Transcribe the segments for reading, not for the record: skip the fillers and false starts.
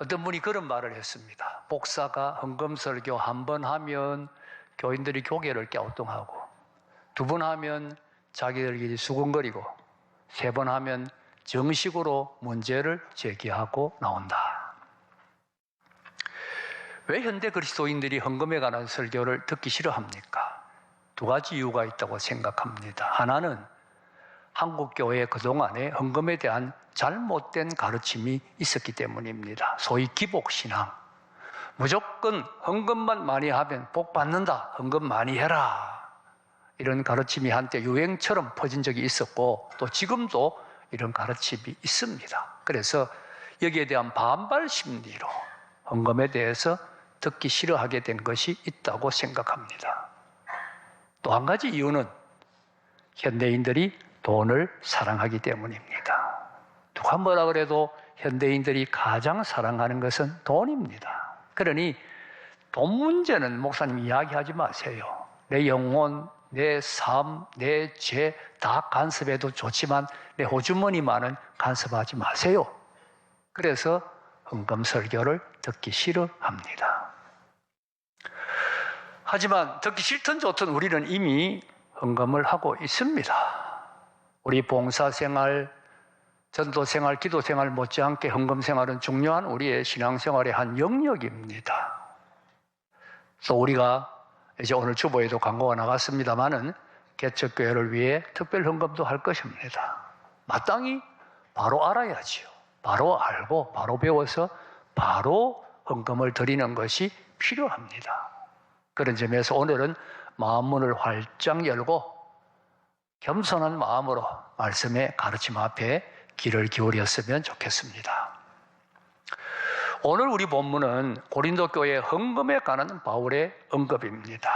어떤 분이 그런 말을 했습니다. 목사가 헌금설교 한 번 하면 교인들이 고개를 갸우뚱하고, 두 번 하면 자기들끼리 수근거리고, 세 번 하면 정식으로 문제를 제기하고 나온다. 왜 현대 그리스도인들이 헌금에 관한 설교를 듣기 싫어합니까? 두 가지 이유가 있다고 생각합니다. 하나는 한국 교회 그동안에 헌금에 대한 잘못된 가르침이 있었기 때문입니다. 소위 기복신앙. 무조건 헌금만 많이 하면 복 받는다. 헌금 많이 해라. 이런 가르침이 한때 유행처럼 퍼진 적이 있었고, 또 지금도 이런 가르침이 있습니다. 그래서 여기에 대한 반발 심리로 헌금에 대해서 듣기 싫어하게 된 것이 있다고 생각합니다. 또 한 가지 이유는 현대인들이 돈을 사랑하기 때문입니다. 누가 뭐라 그래도 현대인들이 가장 사랑하는 것은 돈입니다. 그러니 돈 문제는 목사님 이야기하지 마세요. 내 영혼, 내 삶, 내 죄 다 간섭해도 좋지만 내 호주머니만은 간섭하지 마세요. 그래서 헌금 설교를 듣기 싫어합니다. 하지만 듣기 싫든 좋든 우리는 이미 헌금을 하고 있습니다. 우리 봉사생활, 전도생활, 기도생활 못지않게 헌금생활은 중요한 우리의 신앙생활의 한 영역입니다. 또 우리가 이제 오늘 주보에도 광고가 나갔습니다마는 개척교회를 위해 특별 헌금도 할 것입니다. 마땅히 바로 알아야지요. 바로 알고 바로 배워서 바로 헌금을 드리는 것이 필요합니다. 그런 점에서 오늘은 마음문을 활짝 열고 겸손한 마음으로 말씀의 가르침 앞에 귀를 기울였으면 좋겠습니다. 오늘 우리 본문은 고린도 교회 헌금에 관한 바울의 언급입니다.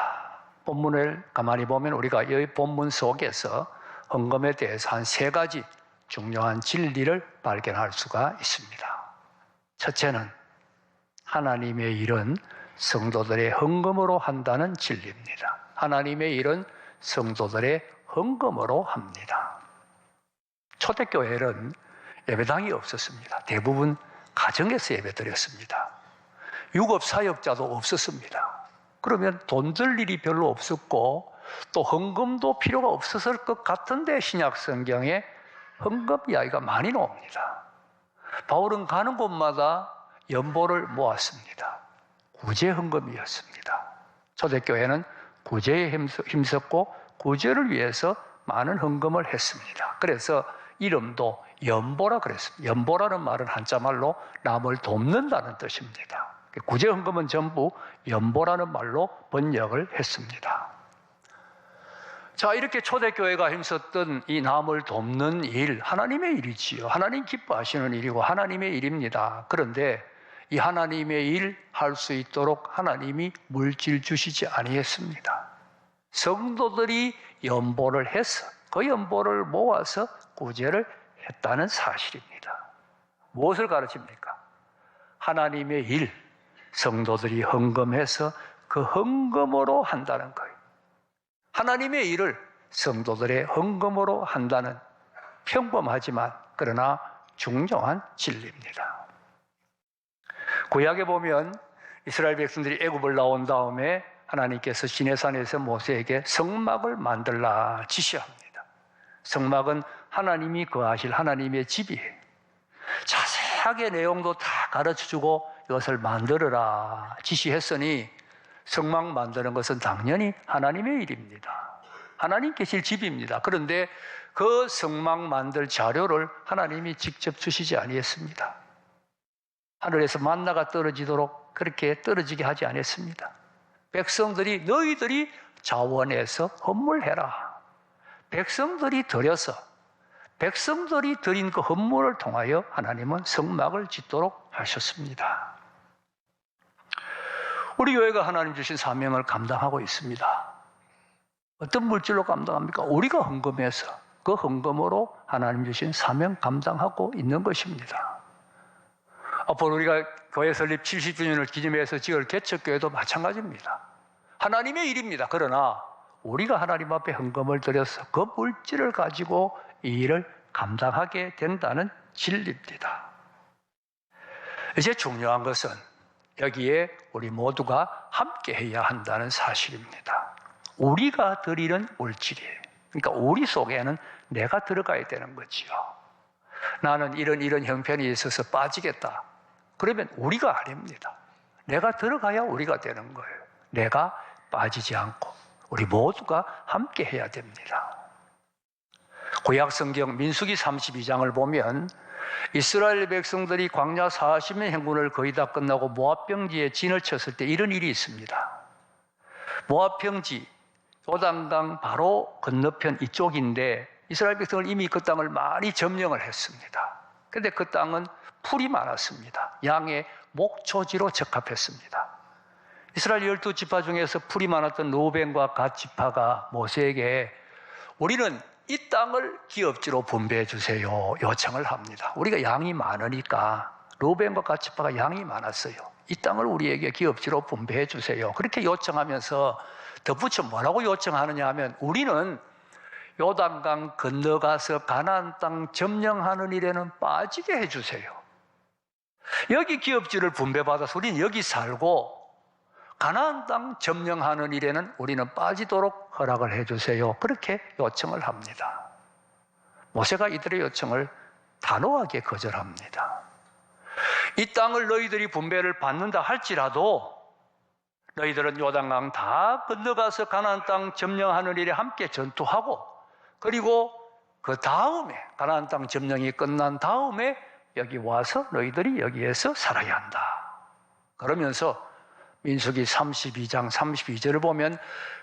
본문을 가만히 보면 우리가 이 본문 속에서 헌금에 대해서 한 세 가지 중요한 진리를 발견할 수가 있습니다. 첫째는 하나님의 일은 성도들의 헌금으로 한다는 진리입니다. 하나님의 일은 성도들의 헌금으로 합니다. 초대교회는 예배당이 없었습니다. 대부분 가정에서 예배드렸습니다. 유급사역자도 없었습니다. 그러면 돈 들 일이 별로 없었고 또 헌금도 필요가 없었을 것 같은데 신약 성경에 헌금 이야기가 많이 나옵니다. 바울은 가는 곳마다 연보를 모았습니다. 구제 헌금이었습니다. 초대교회는 구제에 힘썼고 구제를 위해서 많은 헌금을 했습니다. 그래서 이름도 연보라 그랬습니다. 연보라는 말은 한자말로 남을 돕는다는 뜻입니다. 구제 헌금은 전부 연보라는 말로 번역을 했습니다. 자, 이렇게 초대교회가 힘썼던 이 남을 돕는 일, 하나님의 일이지요. 하나님 기뻐하시는 일이고 하나님의 일입니다. 그런데 이 하나님의 일 할 수 있도록 하나님이 물질 주시지 아니했습니다. 성도들이 연보를 해서 그 연보를 모아서 구제를 했다는 사실입니다. 무엇을 가르칩니까? 하나님의 일, 성도들이 헌금해서 그 헌금으로 한다는 거예요. 하나님의 일을 성도들의 헌금으로 한다는 평범하지만 그러나 중요한 진리입니다. 구약에 보면 이스라엘 백성들이 애굽을 나온 다음에 하나님께서 시내산에서 모세에게 성막을 만들라 지시합니다. 성막은 하나님이 거하실 하나님의 집이에요. 자세하게 내용도 다 가르쳐주고 이것을 만들어라 지시했으니 성막 만드는 것은 당연히 하나님의 일입니다. 하나님 계실 집입니다. 그런데 그 성막 만들 자료를 하나님이 직접 주시지 아니했습니다. 하늘에서 만나가 떨어지도록 그렇게 떨어지게 하지 않았습니다. 백성들이 너희들이 자원해서 헌물해라. 백성들이 드려서 백성들이 드린 그 헌물을 통하여 하나님은 성막을 짓도록 하셨습니다. 우리 교회가 하나님 주신 사명을 감당하고 있습니다. 어떤 물질로 감당합니까? 우리가 헌금해서 그 헌금으로 하나님 주신 사명 감당하고 있는 것입니다. 앞으로 우리가 교회 설립 70주년을 기념해서 지을 개척교회도 마찬가지입니다. 하나님의 일입니다. 그러나 우리가 하나님 앞에 헌금을 드려서 그 물질을 가지고 이 일을 감당하게 된다는 진리입니다. 이제 중요한 것은 여기에 우리 모두가 함께 해야 한다는 사실입니다. 우리가 드리는 물질이에요. 그러니까 우리 속에는 내가 들어가야 되는 거지요. 나는 이런 형편이 있어서 빠지겠다. 그러면 우리가 아닙니다. 내가 들어가야 우리가 되는 거예요. 내가 빠지지 않고 우리 모두가 함께 해야 됩니다. 구약 성경 민수기 32장을 보면 이스라엘 백성들이 광야 40년 행군을 거의 다 끝나고 모압 평지에 진을 쳤을 때 이런 일이 있습니다. 모압 평지 요단강 바로 건너편 이쪽인데 이스라엘 백성은 이미 그 땅을 많이 점령을 했습니다. 그런데 그 땅은 풀이 많았습니다. 양의 목초지로 적합했습니다. 이스라엘 12지파 중에서 풀이 많았던 루벤과 갓 지파가 모세에게 우리는 이 땅을 기업지로 분배해 주세요 요청을 합니다. 우리가 양이 많으니까 루벤과 갓 지파가 양이 많았어요. 이 땅을 우리에게 기업지로 분배해 주세요. 그렇게 요청하면서 덧붙여 뭐라고 요청하느냐 하면 우리는 요단강 건너가서 가나안 땅 점령하는 일에는 빠지게 해주세요. 여기 기업지를 분배받아서 우리는 여기 살고 가나안 땅 점령하는 일에는 우리는 빠지도록 허락을 해주세요. 그렇게 요청을 합니다. 모세가 이들의 요청을 단호하게 거절합니다. 이 땅을 너희들이 분배를 받는다 할지라도 너희들은 요단강 다 건너가서 가나안 땅 점령하는 일에 함께 전투하고 그리고 그 다음에 가나안 땅 점령이 끝난 다음에 여기 와서 너희들이 여기에서 살아야 한다. 그러면서 민수기 32장 32절을 보면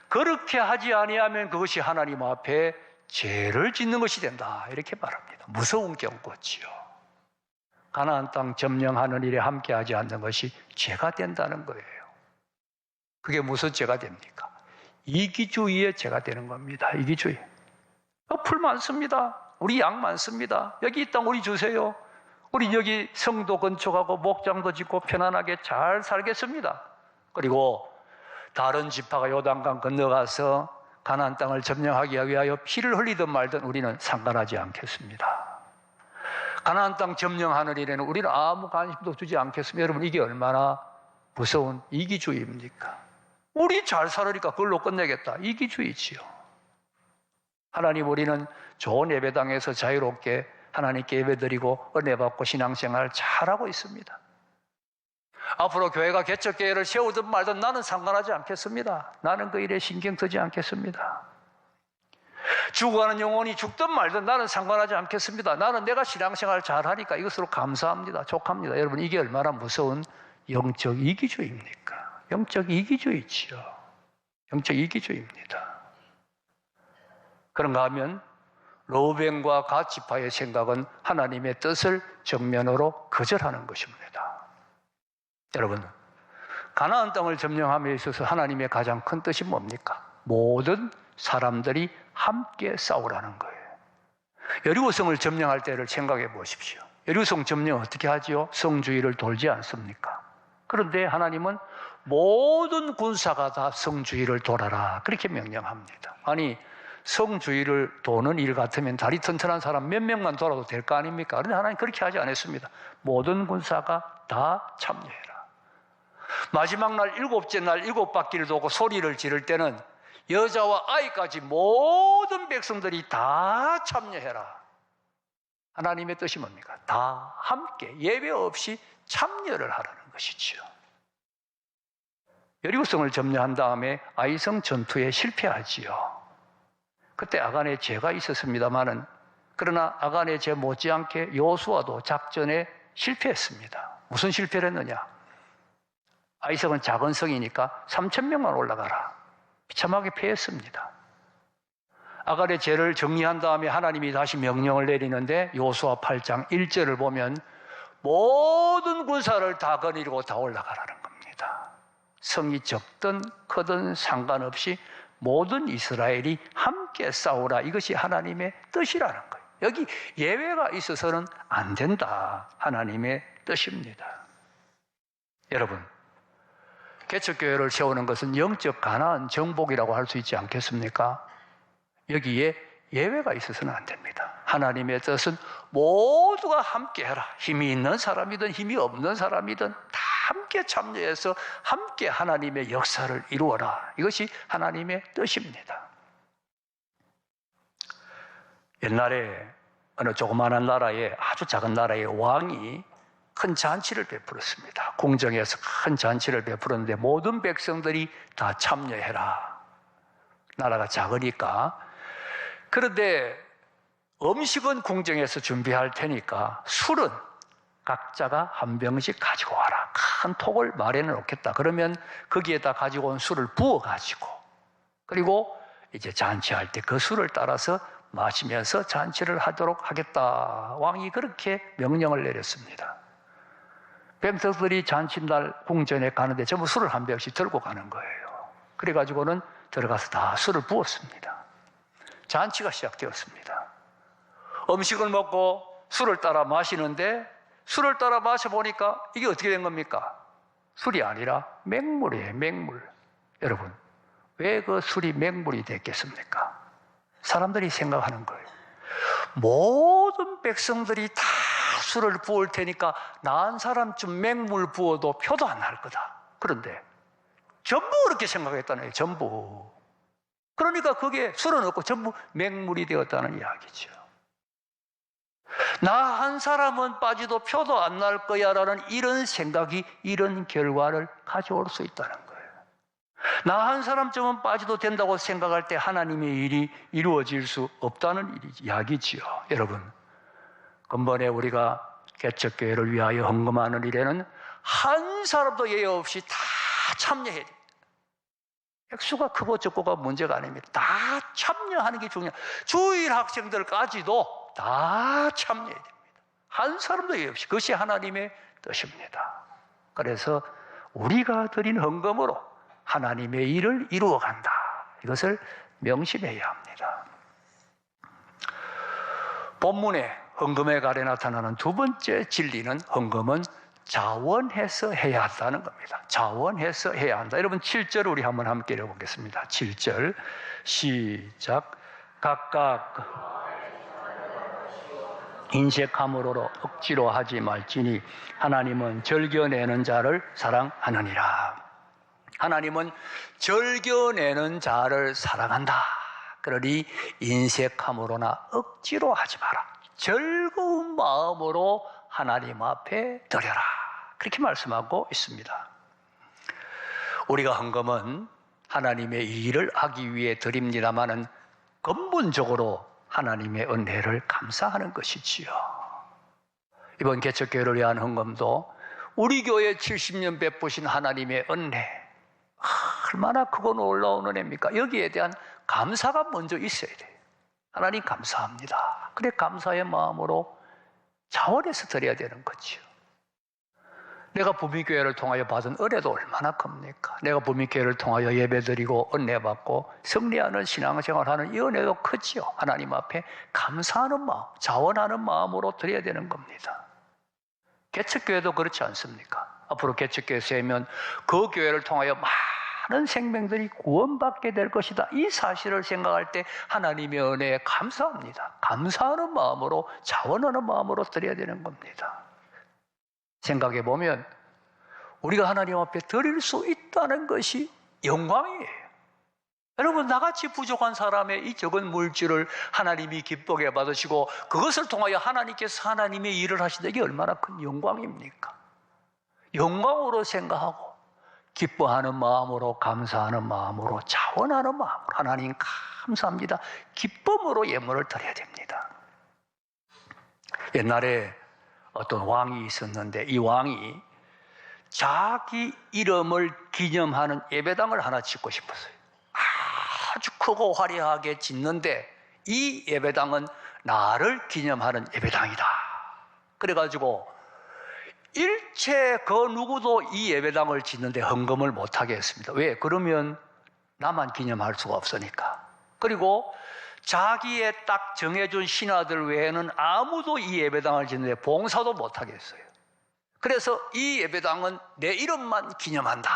그렇게 하지 아니하면 그것이 하나님 앞에 죄를 짓는 것이 된다. 이렇게 말합니다. 무서운 경고지요. 가나안 땅 점령하는 일에 함께하지 않는 것이 죄가 된다는 거예요. 그게 무슨 죄가 됩니까? 이기주의의 죄가 되는 겁니다. 이기주의. 풀 많습니다. 우리 양 많습니다. 여기 이 땅 우리 주세요. 우리 여기 성도 건축하고 목장도 짓고 편안하게 잘 살겠습니다. 그리고 다른 지파가 요단강 건너가서 가나안 땅을 점령하기 위하여 피를 흘리든 말든 우리는 상관하지 않겠습니다. 가나안 땅 점령하는 일에는 우리는 아무 관심도 두지 않겠습니다. 여러분 이게 얼마나 무서운 이기주의입니까? 우리 잘 살으니까 그걸로 끝내겠다. 이기주의지요. 하나님 우리는 좋은 예배당에서 자유롭게 하나님께 예배드리고 은혜받고 신앙생활 잘하고 있습니다. 앞으로 교회가 개척교회를 세우든 말든 나는 상관하지 않겠습니다. 나는 그 일에 신경 쓰지 않겠습니다. 죽어가는 영혼이 죽든 말든 나는 상관하지 않겠습니다. 나는 내가 신앙생활 잘하니까 이것으로 감사합니다. 족합니다. 여러분 이게 얼마나 무서운 영적 이기주의입니까? 영적 이기주의지요. 영적 이기주의입니다. 그런가 하면 르우벤과 갓 지파의 생각은 하나님의 뜻을 정면으로 거절하는 것입니다. 여러분, 가나안 땅을 점령함에 있어서 하나님의 가장 큰 뜻이 뭡니까? 모든 사람들이 함께 싸우라는 거예요. 여리고성을 점령할 때를 생각해 보십시오. 여리고성 점령 어떻게 하지요? 성주위를 돌지 않습니까? 그런데 하나님은 모든 군사가 다 성주위를 돌아라 그렇게 명령합니다. 아니 성주위를 도는 일 같으면 다리 튼튼한 사람 몇 명만 돌아도 될 거 아닙니까? 그런데 하나님 그렇게 하지 않았습니다. 모든 군사가 다 참여해라. 마지막 날 7째 날 7바퀴를 도고 소리를 지를 때는 여자와 아이까지 모든 백성들이 다 참여해라. 하나님의 뜻이 뭡니까? 다 함께 예배 없이 참여를 하라는 것이지요. 여리고성을 점령한 다음에 아이성 전투에 실패하지요. 그때 아간의 죄가 있었습니다마는 그러나 아간의 죄 못지않게 여호수아도 작전에 실패했습니다. 무슨 실패를 했느냐? 아이성은 작은 성이니까 3,000명만 올라가라. 비참하게 패했습니다. 아간의 죄를 정리한 다음에 하나님이 다시 명령을 내리는데 여호수아 8장 1절을 보면 모든 군사를 다 거느리고 다 올라가라는 겁니다. 성이 적든 크든 상관없이 모든 이스라엘이 함께 싸우라. 이것이 하나님의 뜻이라는 거예요. 여기 예외가 있어서는 안 된다. 하나님의 뜻입니다. 여러분, 개척교회를 세우는 것은 영적 가나안 정복이라고 할 수 있지 않겠습니까? 여기에 예외가 있어서는 안 됩니다. 하나님의 뜻은 모두가 함께해라. 힘이 있는 사람이든 힘이 없는 사람이든 다 함께 참여해서 함께 하나님의 역사를 이루어라. 이것이 하나님의 뜻입니다. 옛날에 어느 조그마한 나라에, 아주 작은 나라의 왕이 큰 잔치를 베풀었습니다. 궁정에서 큰 잔치를 베풀었는데 모든 백성들이 다 참여해라. 나라가 작으니까. 그런데 음식은 궁정에서 준비할 테니까 술은 각자가 한 병씩 가지고 와라. 큰 톡을 마련해 놓겠다. 그러면 거기에다 가지고 온 술을 부어가지고, 그리고 이제 잔치할 때 그 술을 따라서 마시면서 잔치를 하도록 하겠다. 왕이 그렇게 명령을 내렸습니다. 백성들이 잔치날 궁전에 가는데 전부 술을 한 병씩 들고 가는 거예요. 그래가지고는 들어가서 다 술을 부었습니다. 잔치가 시작되었습니다. 음식을 먹고 술을 따라 마시는데, 술을 따라 마셔보니까 이게 어떻게 된 겁니까? 술이 아니라 맹물이에요, 맹물. 여러분, 왜 그 술이 맹물이 됐겠습니까? 사람들이 생각하는 거예요. 모든 백성들이 다 술을 부을 테니까 나 한 사람쯤 맹물 부어도 표도 안 날 거다. 그런데 전부 그렇게 생각했다는 거예요, 전부. 그러니까 그게 술은 없고 전부 맹물이 되었다는 이야기죠. 나 한 사람은 빠지도 표도 안 날 거야 라는 이런 생각이 이런 결과를 가져올 수 있다는 거예요. 나 한 사람쯤은 빠지도 된다고 생각할 때 하나님의 일이 이루어질 수 없다는 이야기지요. 여러분, 근본에 우리가 개척교회를 위하여 헌금하는 일에는 한 사람도 예외 없이 다 참여해야 됩니다. 액수가 크고 적고가 문제가 아닙니다. 다 참여하는 게 중요해요. 주일 학생들까지도 다 참여해야 됩니다. 한 사람도 예외 없이. 그것이 하나님의 뜻입니다. 그래서 우리가 드린 헌금으로 하나님의 일을 이루어간다. 이것을 명심해야 합니다. 본문에 헌금의 갈에 나타나는 두 번째 진리는 헌금은 자원해서 해야 한다는 겁니다. 자원해서 해야 한다. 여러분 7절 우리 한번 함께 읽어보겠습니다. 7절 시작. 각각 인색함으로 억지로 하지 말지니 하나님은 즐겨내는 자를 사랑하느니라. 하나님은 즐겨내는 자를 사랑한다. 그러니 인색함으로나 억지로 하지 마라. 즐거운 마음으로 하나님 앞에 드려라. 그렇게 말씀하고 있습니다. 우리가 헌금은 하나님의 일을 하기 위해 드립니다마는 근본적으로 하나님의 은혜를 감사하는 것이지요. 이번 개척교회를 위한 헌금도 우리 교회 70년 베푸신 하나님의 은혜, 얼마나 크고 놀라운 은혜입니까? 여기에 대한 감사가 먼저 있어야 돼요. 하나님 감사합니다. 그래 감사의 마음으로 자원해서 드려야 되는 거죠. 내가 부미교회를 통하여 받은 은혜도 얼마나 큽니까? 내가 부미교회를 통하여 예배드리고 은혜받고 승리하는 신앙생활하는 이 은혜도 크지요. 하나님 앞에 감사하는 마음, 자원하는 마음으로 드려야 되는 겁니다. 개척교회도 그렇지 않습니까? 앞으로 개척교회 세우면 그 교회를 통하여 많은 생명들이 구원받게 될 것이다. 이 사실을 생각할 때 하나님의 은혜에 감사합니다. 감사하는 마음으로, 자원하는 마음으로 드려야 되는 겁니다. 생각해 보면 우리가 하나님 앞에 드릴 수 있다는 것이 영광이에요. 여러분, 나같이 부족한 사람의 이 적은 물질을 하나님이 기쁘게 받으시고 그것을 통하여 하나님께서 하나님의 일을 하신다. 이게 얼마나 큰 영광입니까? 영광으로 생각하고 기뻐하는 마음으로, 감사하는 마음으로, 자원하는 마음으로 하나님 감사합니다. 기쁨으로 예물을 드려야 됩니다. 옛날에 어떤 왕이 있었는데 이 왕이 자기 이름을 기념하는 예배당을 하나 짓고 싶었어요. 아주 크고 화려하게 짓는데 이 예배당은 나를 기념하는 예배당이다. 그래가지고 일체 그 누구도 이 예배당을 짓는데 헌금을 못하게 했습니다. 왜? 그러면 나만 기념할 수가 없으니까. 그리고 자기의 딱 정해준 신하들 외에는 아무도 이 예배당을 짓는데 봉사도 못하게 했어요. 그래서 이 예배당은 내 이름만 기념한다.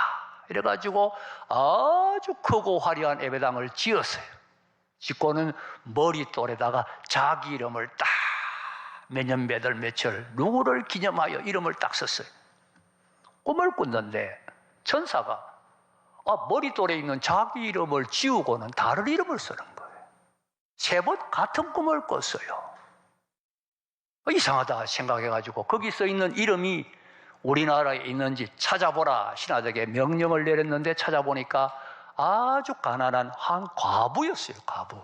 이래가지고 아주 크고 화려한 예배당을 지었어요. 짓고는 머릿돌에다가 자기 이름을 딱 몇 년 몇 월 며칠 누구를 기념하여 이름을 딱 썼어요. 꿈을 꿨는데 천사가 머릿돌에 있는 자기 이름을 지우고는 다른 이름을 쓰는 거예요. 3번 같은 꿈을 꿨어요. 이상하다 생각해가지고 거기 써 있는 이름이 우리나라에 있는지 찾아보라 신하들에게 명령을 내렸는데 찾아보니까 아주 가난한 한 과부였어요. 과부.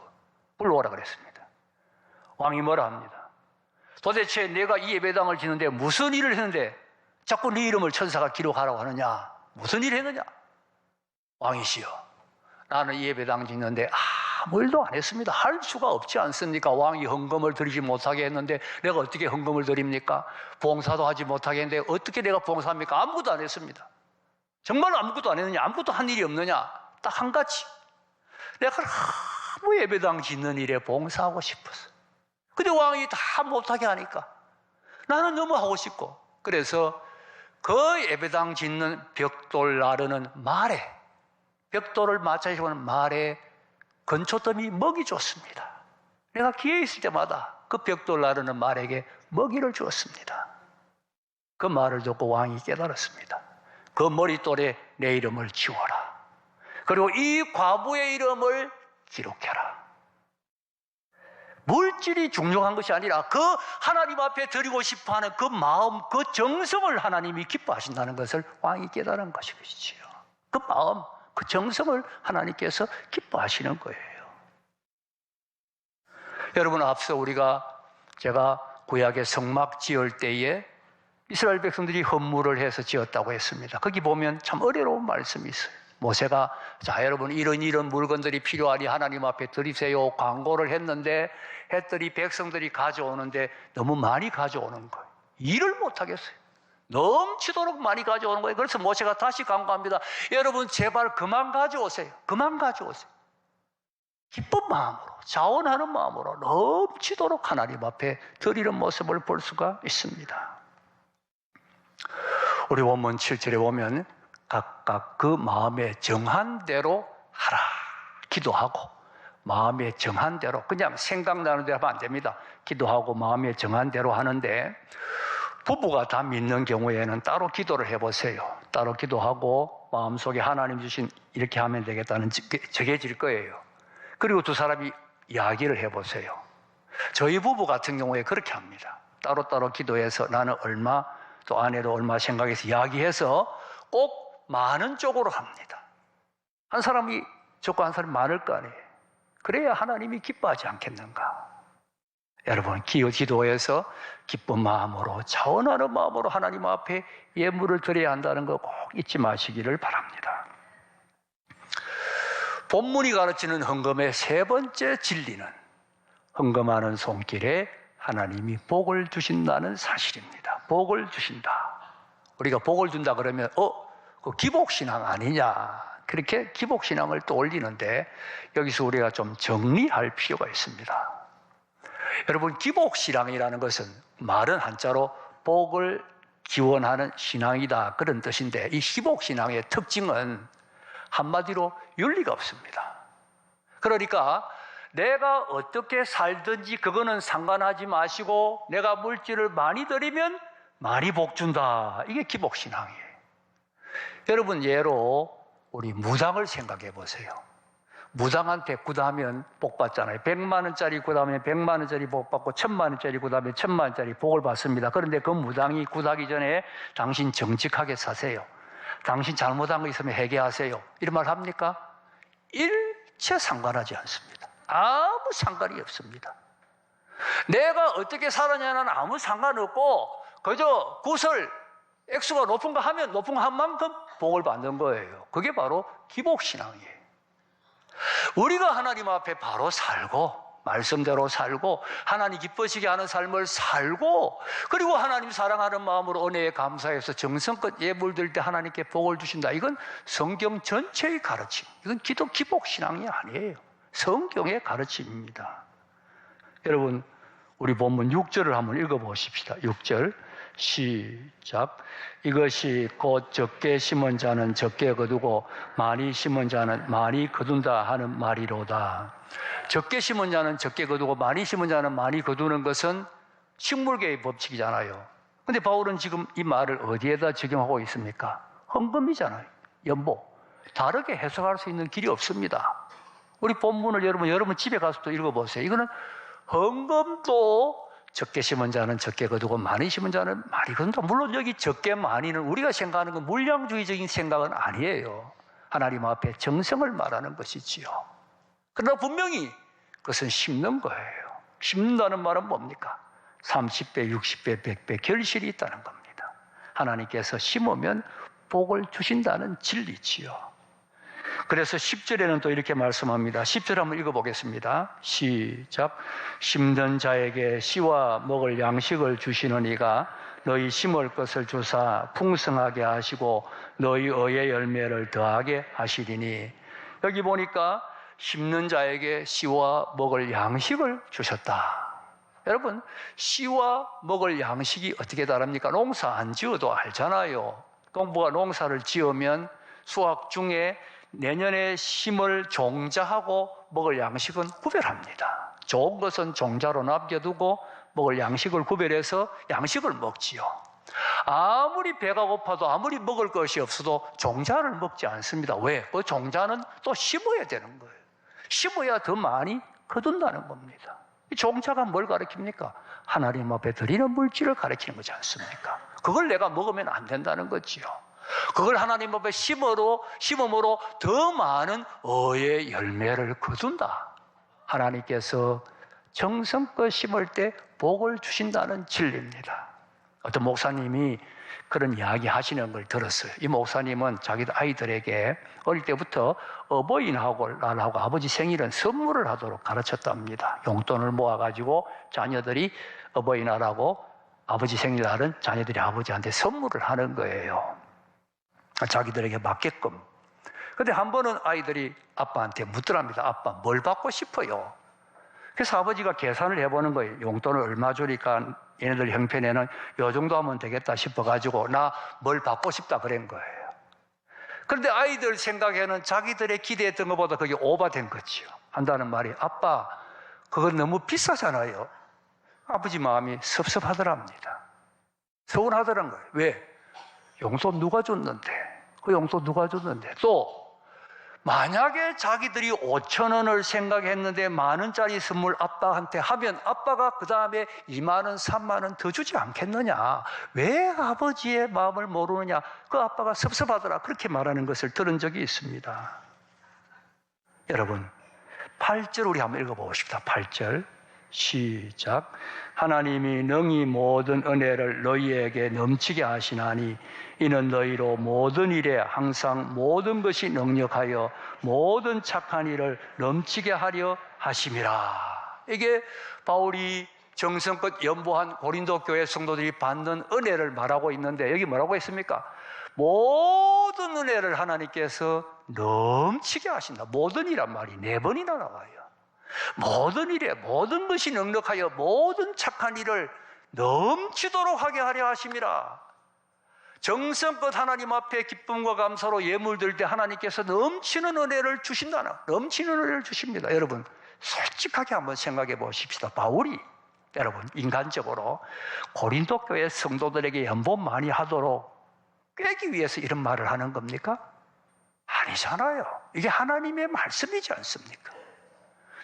불러오라 그랬습니다. 왕이 뭐라 합니다. 도대체 내가 이 예배당을 짓는데 무슨 일을 했는데 자꾸 네 이름을 천사가 기록하라고 하느냐. 무슨 일을 했느냐. 왕이시여, 나는 이 예배당 짓는데 아무 일도 안 했습니다. 할 수가 없지 않습니까? 왕이 헌금을 드리지 못하게 했는데 내가 어떻게 헌금을 드립니까? 봉사도 하지 못하게 했는데 어떻게 내가 봉사합니까? 아무것도 안 했습니다. 정말 아무것도 안 했느냐? 아무것도 한 일이 없느냐? 딱 한 가지. 내가 아무 예배당 짓는 일에 봉사하고 싶었어. 근데 왕이 다 못하게 하니까 나는 너무 하고 싶고, 그래서 그 예배당 짓는 벽돌 나르는 말에, 벽돌을 맞춰주는 말에 건초더미 먹이 줬습니다. 내가 기회 있을 때마다 그 벽돌 나르는 말에게 먹이를 주었습니다. 그 말을 듣고 왕이 깨달았습니다. 그 머릿돌에 내 이름을 지워라. 그리고 이 과부의 이름을 기록해라. 물질이 중요한 것이 아니라 그 하나님 앞에 드리고 싶어하는 그 마음, 그 정성을 하나님이 기뻐하신다는 것을 왕이 깨달은 것이지요. 그 마음, 그 정성을 하나님께서 기뻐하시는 거예요. 여러분, 앞서 제가 구약의 성막 지을 때에 이스라엘 백성들이 헌물을 해서 지었다고 했습니다. 거기 보면 참 어려운 말씀이 있어요. 모세가 자 여러분 이런 물건들이 필요하니 하나님 앞에 드리세요 광고를 했는데 했더니 백성들이 가져오는데 너무 많이 가져오는 거예요. 일을 못하겠어요. 넘치도록 많이 가져오는 거예요. 그래서 모세가 다시 간구합니다. 여러분 제발 그만 가져오세요. 그만 가져오세요. 기쁜 마음으로 자원하는 마음으로 넘치도록 하나님 앞에 드리는 모습을 볼 수가 있습니다. 우리 원문 7절에 보면 각각 그 마음에 정한 대로 하라 기도하고, 마음에 정한 대로 그냥 생각나는 대로 하면 안 됩니다. 기도하고 마음에 정한 대로 하는데, 부부가 다 믿는 경우에는 따로 기도를 해보세요. 따로 기도하고 마음속에 하나님 주신 이렇게 하면 되겠다는 정해질 거예요. 그리고 두 사람이 이야기를 해보세요. 저희 부부 같은 경우에 그렇게 합니다. 따로따로 기도해서 나는 얼마, 또 아내도 얼마 생각해서 이야기해서 꼭 많은 쪽으로 합니다. 한 사람이 적고 한 사람이 많을 거 아니에요. 그래야 하나님이 기뻐하지 않겠는가. 여러분 기도해서 기쁜 마음으로 자원하는 마음으로 하나님 앞에 예물을 드려야 한다는 거 꼭 잊지 마시기를 바랍니다. 본문이 가르치는 헌금의 3번째 진리는 헌금하는 손길에 하나님이 복을 주신다는 사실입니다. 복을 주신다. 우리가 복을 준다 그러면 그 기복신앙 아니냐, 그렇게 기복신앙을 떠올리는데 여기서 우리가 좀 정리할 필요가 있습니다. 여러분 기복신앙이라는 것은 말은 한자로 복을 기원하는 신앙이다 그런 뜻인데, 이 기복신앙의 특징은 한마디로 윤리가 없습니다. 그러니까 내가 어떻게 살든지 그거는 상관하지 마시고 내가 물질을 많이 드리면 많이 복 준다. 이게 기복신앙이에요. 여러분 예로 우리 무당을 생각해 보세요. 무당한테 구다하면 복 받잖아요. 100만 원짜리 구다하면 100만 원짜리 복 받고 1000만 원짜리 구다하면 1000만 원짜리 복을 받습니다. 그런데 그 무당이 구다기 전에 당신 정직하게 사세요. 당신 잘못한 거 있으면 회개하세요. 이런 말 합니까? 일체 상관하지 않습니다. 아무 상관이 없습니다. 내가 어떻게 살았냐는 아무 상관없고 그저 구설 액수가 높은 거 하면 높은 거 한 만큼 복을 받는 거예요. 그게 바로 기복신앙이에요. 우리가 하나님 앞에 바로 살고 말씀대로 살고 하나님 기뻐지게 하는 삶을 살고, 그리고 하나님 사랑하는 마음으로 은혜에 감사해서 정성껏 예물 드릴 때 하나님께 복을 주신다. 이건 성경 전체의 가르침, 이건 기복신앙이 아니에요. 성경의 가르침입니다. 여러분 우리 본문 6절을 한번 읽어보십시다. 6절 시작. 이것이 곧 적게 심은 자는 적게 거두고 많이 심은 자는 많이 거둔다 하는 말이로다. 적게 심은 자는 적게 거두고 많이 심은 자는 많이 거두는 것은 식물계의 법칙이잖아요. 근데 바울은 지금 이 말을 어디에다 적용하고 있습니까? 헌금이잖아요. 연보. 다르게 해석할 수 있는 길이 없습니다. 우리 본문을 여러분 집에 가서 또 읽어보세요. 이거는 헌금도 적게 심은 자는 적게 거두고 많이 심은 자는 많이 거둔다. 물론 여기 적게 많이는 우리가 생각하는 건 물량주의적인 생각은 아니에요. 하나님 앞에 정성을 말하는 것이지요. 그러나 분명히 그것은 심는 거예요. 심는다는 말은 뭡니까? 30배, 60배, 100배 결실이 있다는 겁니다. 하나님께서 심으면 복을 주신다는 진리지요. 그래서 10절에는 또 이렇게 말씀합니다. 10절 한번 읽어보겠습니다. 시작. 심는 자에게 씨와 먹을 양식을 주시는 이가 너희 심을 것을 주사 풍성하게 하시고 너희 의의 열매를 더하게 하시리니. 여기 보니까 심는 자에게 씨와 먹을 양식을 주셨다. 여러분, 씨와 먹을 양식이 어떻게 다릅니까? 농사 안 지어도 알잖아요. 농부가 농사를 지으면 수확 중에 내년에 심을 종자하고 먹을 양식은 구별합니다. 좋은 것은 종자로 남겨두고 먹을 양식을 구별해서 양식을 먹지요. 아무리 배가 고파도 아무리 먹을 것이 없어도 종자를 먹지 않습니다. 왜? 그 종자는 또 심어야 되는 거예요. 심어야 더 많이 거둔다는 겁니다. 이 종자가 뭘 가리킵니까? 하나님 앞에 드리는 물질을 가리키는 거지 않습니까? 그걸 내가 먹으면 안 된다는 거지요. 그걸 하나님 앞에 심음으로 더 많은 의의 열매를 거둔다. 하나님께서 정성껏 심을 때 복을 주신다는 진리입니다. 어떤 목사님이 그런 이야기 하시는 걸 들었어요. 이 목사님은 자기 아이들에게 어릴 때부터 어버이날하고 아버지 생일은 선물을 하도록 가르쳤답니다. 용돈을 모아가지고 자녀들이 어버이날하고 아버지 생일날은 자녀들이 아버지한테 선물을 하는 거예요. 자기들에게 맞게끔. 근데 한 번은 아이들이 아빠한테 묻더랍니다. 아빠, 뭘 받고 싶어요? 그래서 아버지가 계산을 해보는 거예요. 용돈을 얼마 주니까 얘네들 형편에는 요 정도 하면 되겠다 싶어가지고 나 뭘 받고 싶다 그런 거예요. 그런데 아이들 생각에는 자기들의 기대했던 것보다 그게 오버된 거지요. 한다는 말이 아빠, 그건 너무 비싸잖아요. 아버지 마음이 섭섭하더랍니다. 서운하더란 거예요. 왜? 용돈 누가 줬는데? 그 용돈 누가 줬는데? 또 만약에 자기들이 5,000원을 생각했는데 10,000원짜리 선물 아빠한테 하면 아빠가 그 다음에 20,000원, 30,000원 더 주지 않겠느냐? 왜 아버지의 마음을 모르느냐? 그 아빠가 섭섭하더라. 그렇게 말하는 것을 들은 적이 있습니다. 여러분, 8절 우리 한번 읽어보십시다. 8절 시작. 하나님이 능히 모든 은혜를 너희에게 넘치게 하시나니 이는 너희로 모든 일에 항상 모든 것이 능력하여 모든 착한 일을 넘치게 하려 하심이라. 이게 바울이 정성껏 연보한 고린도 교회 성도들이 받는 은혜를 말하고 있는데 여기 뭐라고 했습니까? 모든 은혜를 하나님께서 넘치게 하신다. 모든이란 말이 4번이나 나와요. 모든 일에 모든 것이 능력하여 모든 착한 일을 넘치도록 하게 하려 하심이라. 정성껏 하나님 앞에 기쁨과 감사로 예물 드릴 때 하나님께서 넘치는 은혜를 주신다는, 넘치는 은혜를 주십니다. 여러분, 솔직하게 한번 생각해 보십시다. 바울이 여러분 인간적으로 고린도 교회 성도들에게 연봉 많이 하도록 꿰기 위해서 이런 말을 하는 겁니까? 아니잖아요. 이게 하나님의 말씀이지 않습니까?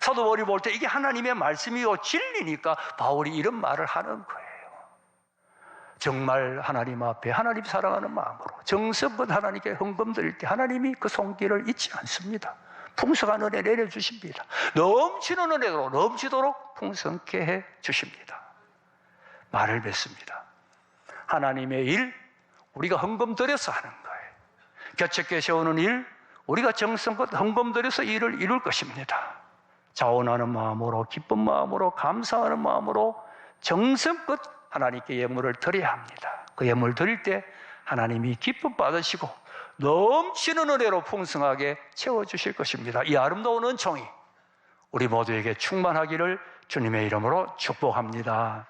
사도 바울이 볼 때 이게 하나님의 말씀이고 진리니까 바울이 이런 말을 하는 거예요. 정말 하나님 앞에 하나님 사랑하는 마음으로 정성껏 하나님께 헌금 드릴 때 하나님이 그 손길을 잊지 않습니다. 풍성한 은혜 내려주십니다. 넘치는 은혜로 넘치도록 풍성케 해 주십니다. 말을 뱉습니다. 하나님의 일, 우리가 헌금 드려서 하는 거예요. 곁에 세우는 일, 우리가 정성껏 헌금 드려서 일을 이룰 것입니다. 자원하는 마음으로, 기쁜 마음으로, 감사하는 마음으로 정성껏 하나님께 예물을 드려야 합니다. 그 예물 드릴 때 하나님이 기쁨 받으시고 넘치는 은혜로 풍성하게 채워주실 것입니다. 이 아름다운 은총이 우리 모두에게 충만하기를 주님의 이름으로 축복합니다.